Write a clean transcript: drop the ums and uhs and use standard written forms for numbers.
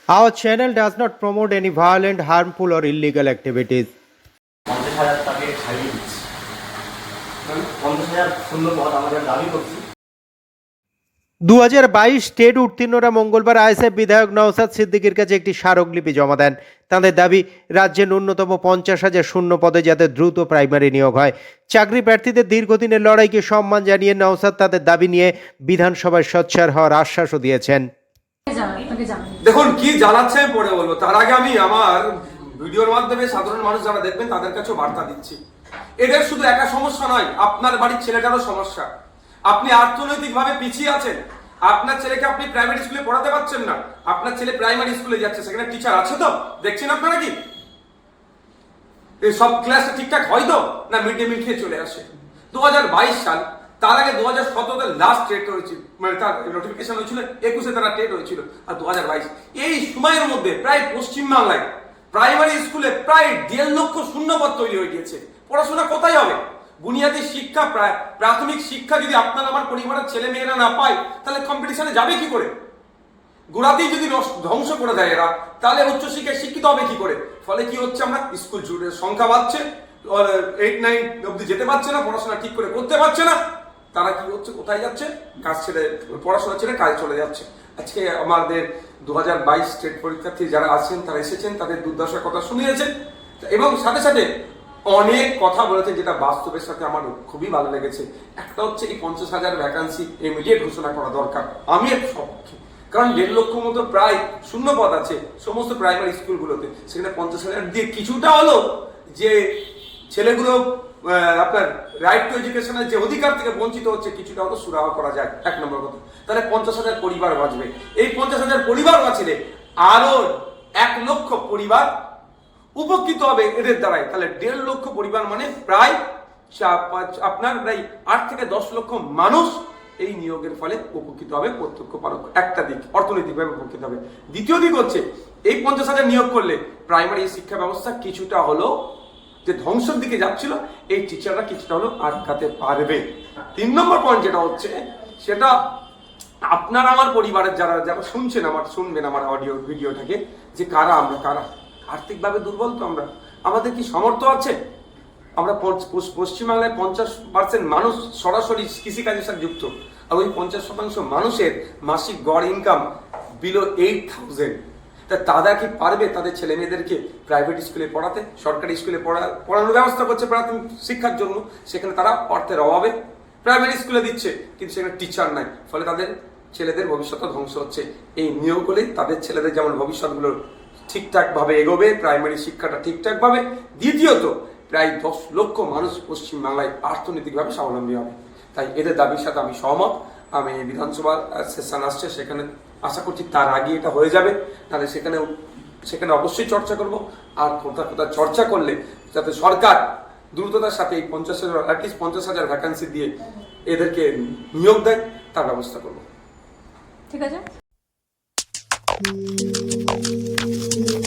Our channel does not promote any violent, harmful, or illegal activities. 50,000 টাকা ছাড়িয়ে দিচ্ছি, 50,000 শূন্য পদ আমাদের দাবি করছি। 2022 স্টেট উত্তীর্ণরা মঙ্গলবার আইএসএফ বিধায়ক নওশাদ সিদ্দিকীর কাছে একটি স্মারকলিপি জমা দেন। তাদের দাবি, রাজ্যে ন্যূনতম 50,000 শূন্য পদে যাতে দ্রুত প্রাইমারি নিয়োগ হয়। চাকরি প্রার্থীদের দীর্ঘদিনের লড়াইকে সম্মান জানিয়ে নওশাদ তাদের দাবি নিয়ে বিধানসভায় সোচ্চার হওয়ার আশ্বাসও দিয়েছেন। দেখুন কি জ্বালাচ্ছে আমি পরে বলবো, তার আগে আমি আমার ভিডিওর মাধ্যমে সাধারণ মানুষ যারা দেখবেন তাদের কাছেও বার্তা দিচ্ছি। এদের শুধু একা সমস্যা নয়, আপনার বাড়ির ছেলেটারও সমস্যা। আপনি অর্থনৈতিকভাবে পিছিয়ে আছেন, আপনার ছেলেকে আপনি প্রাইমারি স্কুলে পড়াতে পারছেন না। আপনার ছেলে প্রাইমারি স্কুলে যাচ্ছে, সেখানে টিচার আছে তো? দেখছেন আপনারা কি সব ক্লাসে ঠিকঠাক হয় তো, না মিড ডে মিল খেয়ে চলে আসে? 2022 সাল, তার আগে 2017 লাস্ট টেট হয়েছিল, মানে তার নোটিফিকেশন হয়েছিল, 21-এ তারা টেট হয়েছিল, আর 2022 এই সময়ের মধ্যে প্রায় পশ্চিমবাংলায় প্রাইমারি স্কুলে প্রায় 1.5 লক্ষ শূন্যপদ তৈরি হয়ে গিয়েছে। পড়াশোনা কোথায় হবে? বুনিয়াদী শিক্ষা, প্রাথমিক শিক্ষা যদি আপনার আমার পরিবারের ছেলে মেয়েরা না পায়, তাহলে কম্পিটিশনে যাবে কি করে? গোড়াতেই যদি ধ্বংস করে দেয় এরা, তাহলে উচ্চশিক্ষায় শিক্ষিত হবে কি করে? ফলে কি হচ্ছে, আমরা স্কুল সংখ্যা বাড়ছে, 8-9 অব্দি যেতে পারছে না, পড়াশোনা ঠিক করে করতে পারছে না। তারা কি হচ্ছে, কোথায় যাচ্ছে? কাজ ছেড়ে, পড়াশোনা ছেড়ে কাজে চলে যাচ্ছে। আজকে আমাদের 2022 স্টেট পরীক্ষার্থী যারা আছেন, তারা এসেছেন, তাদের দুর্দশার কথা শুনিয়েছেন এবং সাথে সাথে অনেক কথা বলেছে, যেটা বাস্তবের সাথে আমার খুবই ভালো লেগেছে। একটা হচ্ছে এই 50,000 ভ্যাকান্সি ইমিডিয়েট ঘোষণা করা দরকার। আমি এর সপক্ষে, কারণ 1.5 লক্ষ মতো প্রায় শূন্য পদ আছে সমস্ত প্রাইমারি স্কুলগুলোতে। সেখানে 50,000 দিয়ে কিছুটা হলো যে ছেলেগুলো আপনার রাইট টু এডুকেশনের যে অধিকার থেকে বঞ্চিত হচ্ছে, কিছুটা হলো সুরাহা করা যায়। 1 নম্বর কথা, তাহলে 50,000 পরিবার বাঁচবে। এই 50,000 পরিবার বাঁচলে আরো 1 লক্ষ পরিবার উপকৃত হবে এদের দ্বারাই। তাহলে 1.5 লক্ষ পরিবার মানে প্রায় আপনার প্রায় 8 থেকে 10 লক্ষ মানুষ এই নিয়োগের ফলে উপকৃত হবে। প্রত্যক্ষ পরোক্ষ একটা দিক, অর্থনৈতিকভাবে উপকৃত হবে। দ্বিতীয় দিক হচ্ছে, এই 50,000 নিয়োগ করলে প্রাইমারি শিক্ষা ব্যবস্থা কিছুটা হলো যে ধ্বংসের দিকে যাচ্ছিল, এই টিচাররা কিছুটা হলো আটকাতে পারবে। 3 নম্বর পয়েন্ট যেটা হচ্ছে, সেটা আপনার আমার পরিবারের যারা যারা শুনবেন আমার অডিও ভিডিওটাকে, যে কারা আর্থিকভাবে দুর্বল। তো আমাদের কি সামর্থ্য আছে? আমরা পশ্চিমবাংলায় 50% মানুষ সরাসরি কৃষিকাজের সাথে যুক্ত, আর ওই 50% মানুষের মাসিক গড় ইনকাম বিলো 8,000। তা তারা কি পারবে তাদের ছেলে মেয়েদেরকে প্রাইভেট স্কুলে পড়াতে? সরকারি স্কুলে পড়ানোর ব্যবস্থা করছে প্রাথমিক শিক্ষার জন্য, সেখানে তারা অর্থের অভাবে প্রাইমারি স্কুলে দিচ্ছে, কিন্তু সেখানে টিচার নাই। ফলে তাদের ছেলেদের ভবিষ্যৎ ধ্বংস হচ্ছে। এই নিয়োগ হলে তাদের ছেলেদের যেমন ভবিষ্যৎগুলো ঠিকঠাকভাবে এগোবে, প্রাইমারি শিক্ষাটা ঠিকঠাকভাবে। দ্বিতীয়ত, প্রায় 10 লক্ষ মানুষ পশ্চিমবাংলায় অর্থনৈতিকভাবে স্বাবলম্বী হবে। তাই এদের দাবির সাথে আমি সহমত। আমি বিধানসভা সেশন আসছে, সেখানে আশা করছি তার আগে এটা হয়ে যাবে। তাহলে সেখানে অবশ্যই চর্চা করব। আর কোথাও চর্চা করলে যাতে সরকার দ্রুততার সাথে এই 50,000 ভ্যাকান্সি দিয়ে এদেরকে নিয়োগ দেয়, তার ব্যবস্থা করব। ঠিক আছে।